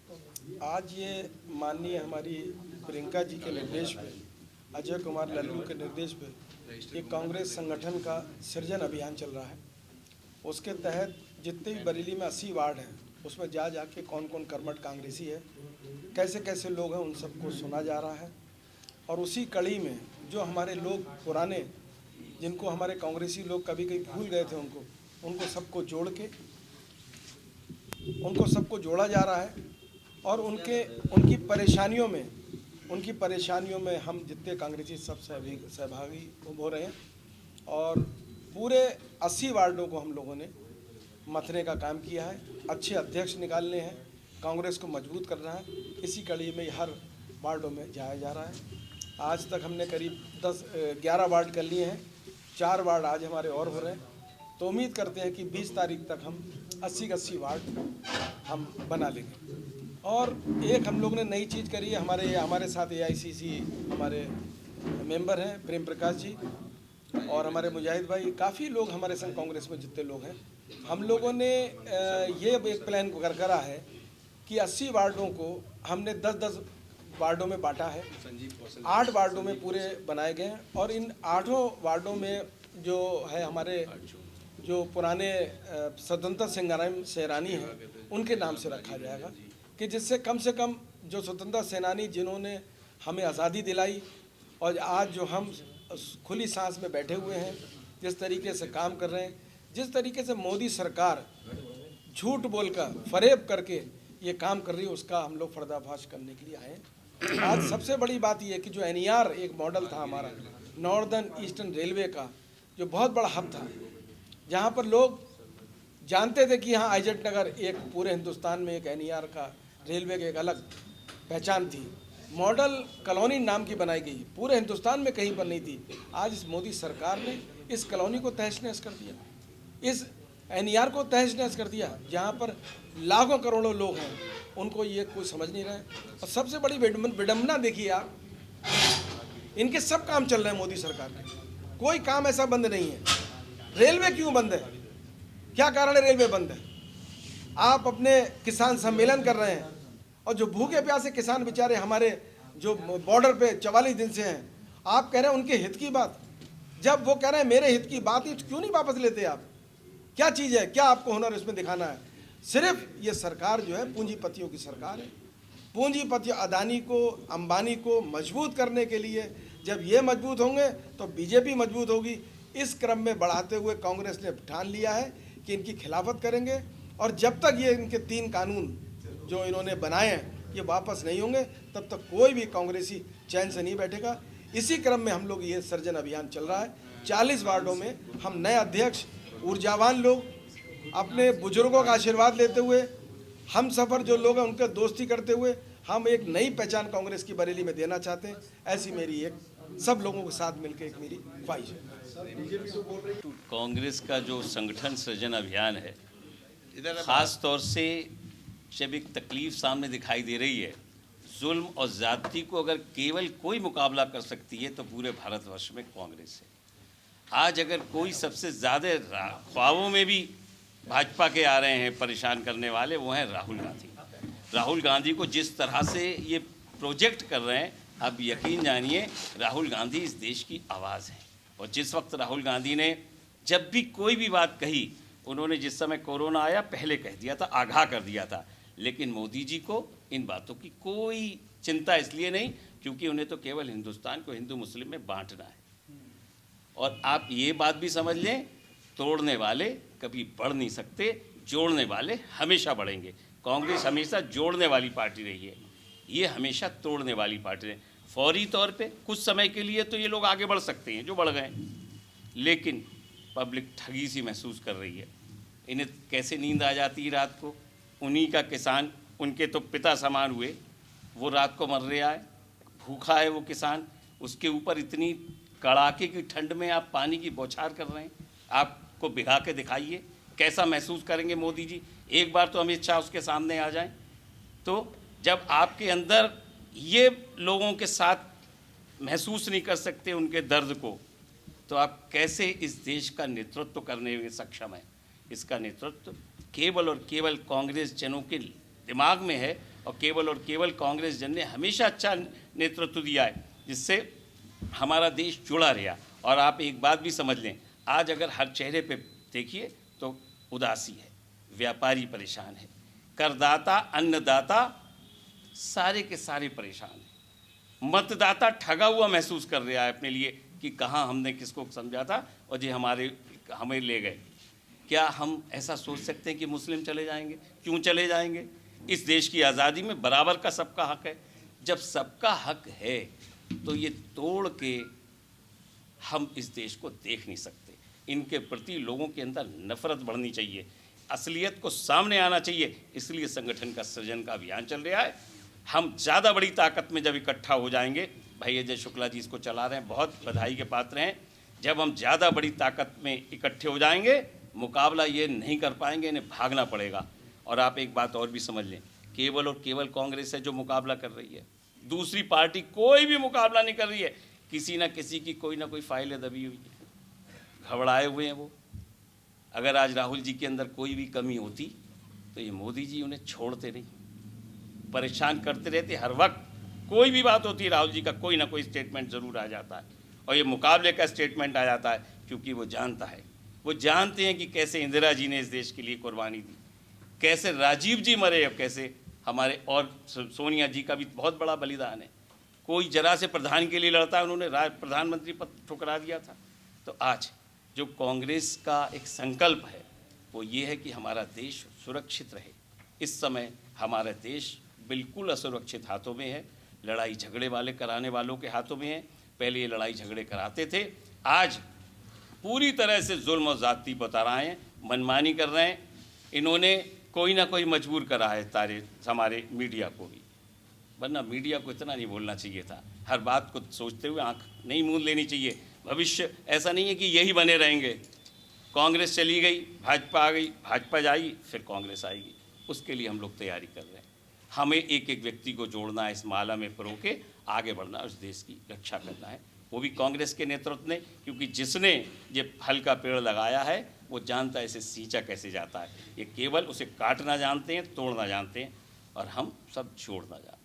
आज ये माननीय हमारी प्रियंका जी के निर्देश पे, अजय कुमार लल्लू के निर्देश पे एक कांग्रेस संगठन का सृजन अभियान चल रहा है। उसके तहत जितने भी बरेली में 80 वार्ड हैं, उसमें जा के कौन कौन कर्मठ कांग्रेसी है, कैसे कैसे लोग हैं, उन सबको सुना जा रहा है। और उसी कड़ी में जो हमारे लोग पुराने, जिनको हमारे कांग्रेसी लोग कभी कभी भूल गए थे, उनको सबको जोड़ा जा रहा है। और उनकी परेशानियों में हम जितने कांग्रेसी सब सहभागी हो रहे हैं। और पूरे 80 वार्डों को हम लोगों ने मथने का काम किया है। अच्छे अध्यक्ष निकालने हैं, कांग्रेस को मजबूत करना है। इसी कड़ी में हर वार्डों में जाया जा रहा है। आज तक हमने करीब 11 वार्ड कर लिए हैं, 4 वार्ड आज हमारे और हो रहे हैं। तो उम्मीद करते हैं कि 20 तारीख तक हम 80 के 80 वार्ड हम बना लेंगे। और एक हम लोग ने नई चीज़ करी है, हमारे साथ AICC हमारे मेंबर हैं प्रेम प्रकाश जी और हमारे मुजाहिद भाई, काफ़ी लोग हमारे संग कांग्रेस में जितने लोग हैं, हम लोगों ने ये एक प्लान करा है कि 80 वार्डों को हमने 10-10 वार्डों में बांटा है। 8 वार्डों में पूरे बनाए गए हैं। और इन 8 वार्डों में जो है हमारे जो पुराने स्वतंत्रता संग्राम सेनानी हैं, उनके नाम से रखा जाएगा, कि जिससे कम से कम जो स्वतंत्रता सेनानी जिन्होंने हमें आज़ादी दिलाई और आज जो हम खुली सांस में बैठे हुए हैं, जिस तरीके से काम कर रहे हैं, जिस तरीके से मोदी सरकार झूठ बोलकर फरेब करके ये काम कर रही है, उसका हम लोग पर्दाफाश करने के लिए आए हैं। आज सबसे बड़ी बात यह है कि जो NER एक मॉडल था हमारा नॉर्दर्न ईस्टर्न रेलवे का, जो बहुत बड़ा हब था, जहाँ पर लोग जानते थे कि यहाँ IZ नगर एक पूरे हिंदुस्तान में एक NER का रेलवे की एक अलग पहचान थी। मॉडल कॉलोनी नाम की बनाई गई, पूरे हिंदुस्तान में कहीं पर नहीं थी। आज इस मोदी सरकार ने इस कॉलोनी को तहस नहस कर दिया, इस NER को तहस नहस कर दिया, जहाँ पर लाखों करोड़ों लोग हैं, उनको ये कोई समझ नहीं रहे। और सबसे बड़ी विडम्बना देखिए आप, इनके सब काम चल रहे हैं मोदी सरकार के, कोई काम ऐसा बंद नहीं है। रेलवे क्यों बंद है? क्या कारण है रेलवे बंद है? आप अपने किसान सम्मेलन कर रहे हैं और जो भूखे प्यासे किसान बेचारे हमारे जो बॉर्डर पे 44 दिन से हैं, आप कह रहे हैं उनके हित की बात। जब वो कह रहे हैं मेरे हित की बात ही, क्यों नहीं वापस लेते आप? क्या चीज़ है? क्या आपको हुनर इसमें दिखाना है? सिर्फ ये सरकार जो है पूंजीपतियों की सरकार है। पूंजीपति अदानी को, अंबानी को मजबूत करने के लिए, जब ये मजबूत होंगे तो BJP मजबूत होगी। इस क्रम में बढ़ाते हुए कांग्रेस ने ठान लिया है कि इनकी खिलाफत करेंगे। और जब तक ये इनके 3 कानून जो इन्होंने बनाए हैं ये वापस नहीं होंगे, तब तक कोई भी कांग्रेसी चैन से नहीं बैठेगा। इसी क्रम में हम लोग ये सृजन अभियान चल रहा है। 40 वार्डों में हम नए अध्यक्ष, ऊर्जावान लोग, अपने बुजुर्गों का आशीर्वाद लेते हुए, हम सफ़र जो लोग हैं उनके दोस्ती करते हुए, हम एक नई पहचान कांग्रेस की बरेली में देना चाहते हैं। ऐसी मेरी एक सब लोगों के साथ मिलकर एक मेरी ख्वाहिश है। कांग्रेस का जो संगठन सृजन अभियान है, ख़ास तौर से जब एक तकलीफ़ सामने दिखाई दे रही है, जुल्म और ज़्यादती को अगर केवल कोई मुकाबला कर सकती है तो पूरे भारतवर्ष में कांग्रेस है। आज अगर कोई सबसे ज़्यादा ख्वाबों में भी भाजपा के आ रहे हैं परेशान करने वाले, वो हैं राहुल गांधी। राहुल गांधी को जिस तरह से ये प्रोजेक्ट कर रहे हैं, आप यकीन जानिए राहुल गांधी इस देश की आवाज़ है। और जिस वक्त राहुल गांधी ने जब भी कोई भी बात कही, उन्होंने जिस समय कोरोना आया पहले कह दिया था, आगाह कर दिया था। लेकिन मोदी जी को इन बातों की कोई चिंता इसलिए नहीं क्योंकि उन्हें तो केवल हिंदुस्तान को हिंदू मुस्लिम में बांटना है। और आप ये बात भी समझ लें, तोड़ने वाले कभी बढ़ नहीं सकते, जोड़ने वाले हमेशा बढ़ेंगे। कांग्रेस हमेशा जोड़ने वाली पार्टी रही है, ये हमेशा तोड़ने वाली पार्टी रही। फौरी तौर पे कुछ समय के लिए तो ये लोग आगे बढ़ सकते हैं, जो बढ़ गए, लेकिन पब्लिक ठगी सी महसूस कर रही है। इन्हें कैसे नींद आ जाती है रात को? उन्हीं का किसान, उनके तो पिता समान हुए, वो रात को मर रहा है, भूखा है वो किसान, उसके ऊपर इतनी कड़ाके की ठंड में आप पानी की बौछार कर रहे हैं। आपको भिगा के दिखाइए, कैसा महसूस करेंगे मोदी जी? एक बार तो अमित शाह उसके सामने आ जाएं। तो जब आपके अंदर ये लोगों के साथ महसूस नहीं कर सकते उनके दर्द को, तो आप कैसे इस देश का नेतृत्व करने में सक्षम हैं? इसका नेतृत्व केवल और केवल कांग्रेस जनों के दिमाग में है और केवल कांग्रेस जन ने हमेशा अच्छा नेतृत्व दिया है, जिससे हमारा देश जुड़ा रहा। और आप एक बात भी समझ लें, आज अगर हर चेहरे पे देखिए तो उदासी है, व्यापारी परेशान है, करदाता अन्नदाता सारे के सारे परेशान हैं, मतदाता ठगा हुआ महसूस कर रहा है अपने लिए कि कहाँ हमने किसको समझा था और ये हमें ले गए। क्या हम ऐसा सोच सकते हैं कि मुस्लिम चले जाएंगे? क्यों चले जाएंगे? इस देश की आज़ादी में बराबर का सबका हक है। जब सबका हक है तो ये तोड़ के हम इस देश को देख नहीं सकते। इनके प्रति लोगों के अंदर नफरत बढ़नी चाहिए, असलियत को सामने आना चाहिए। इसलिए संगठन का सृजन का अभियान चल रहा है। हम ज़्यादा बड़ी ताकत में जब इकट्ठा हो जाएंगे, भाई अजय शुक्ला जी इसको चला रहे हैं, बहुत बधाई के पात्र हैं। जब हम ज़्यादा बड़ी ताकत में इकट्ठे हो जाएंगे, मुकाबला ये नहीं कर पाएंगे, इन्हें भागना पड़ेगा। और आप एक बात और भी समझ लें, केवल और केवल कांग्रेस है जो मुकाबला कर रही है, दूसरी पार्टी कोई भी मुकाबला नहीं कर रही है। किसी ना किसी की कोई ना कोई फाइलें दबी हुई है, घबराए हुए हैं वो। अगर आज राहुल जी के अंदर कोई भी कमी होती तो ये मोदी जी उन्हें छोड़ते नहीं, परेशान करते रहते। हर वक्त कोई भी बात होती है, राहुल जी का कोई ना कोई स्टेटमेंट ज़रूर आ जाता है, और ये मुकाबले का स्टेटमेंट आ जाता है, क्योंकि वो जानते हैं कि कैसे इंदिरा जी ने इस देश के लिए कुर्बानी दी, कैसे राजीव जी मरे, और कैसे हमारे और सोनिया जी का भी बहुत बड़ा बलिदान है। कोई जरा से प्रधान के लिए लड़ता है, उन्होंने प्रधानमंत्री पद ठुकरा दिया था। तो आज जो कांग्रेस का एक संकल्प है वो ये है कि हमारा देश सुरक्षित रहे। इस समय हमारा देश बिल्कुल असुरक्षित हाथों में है, लड़ाई झगड़े वाले कराने वालों के हाथों में है। पहले ये लड़ाई झगड़े कराते थे, आज पूरी तरह से जुल्म और ज़्यादती बता रहे हैं, मनमानी कर रहे हैं। इन्होंने कोई ना कोई मजबूर करा है हमारे मीडिया को भी, वरना मीडिया को इतना नहीं बोलना चाहिए था। हर बात को सोचते हुए आंख नहीं मूंद लेनी चाहिए। भविष्य ऐसा नहीं है कि यही बने रहेंगे। कांग्रेस चली गई, भाजपा आ गई, भाजपा जाएगी, फिर कांग्रेस आएगी। उसके लिए हम लोग तैयारी कर रहे हैं। हमें एक एक व्यक्ति को जोड़ना है, इस माला में परो के आगे बढ़ना, उस देश की रक्षा करना है, वो भी कांग्रेस के नेतृत्व ने। क्योंकि जिसने ये फल का पेड़ लगाया है वो जानता है इसे सींचा कैसे जाता है। ये केवल उसे काटना जानते हैं, तोड़ना जानते हैं, और हम सब जोड़ना जानते हैं।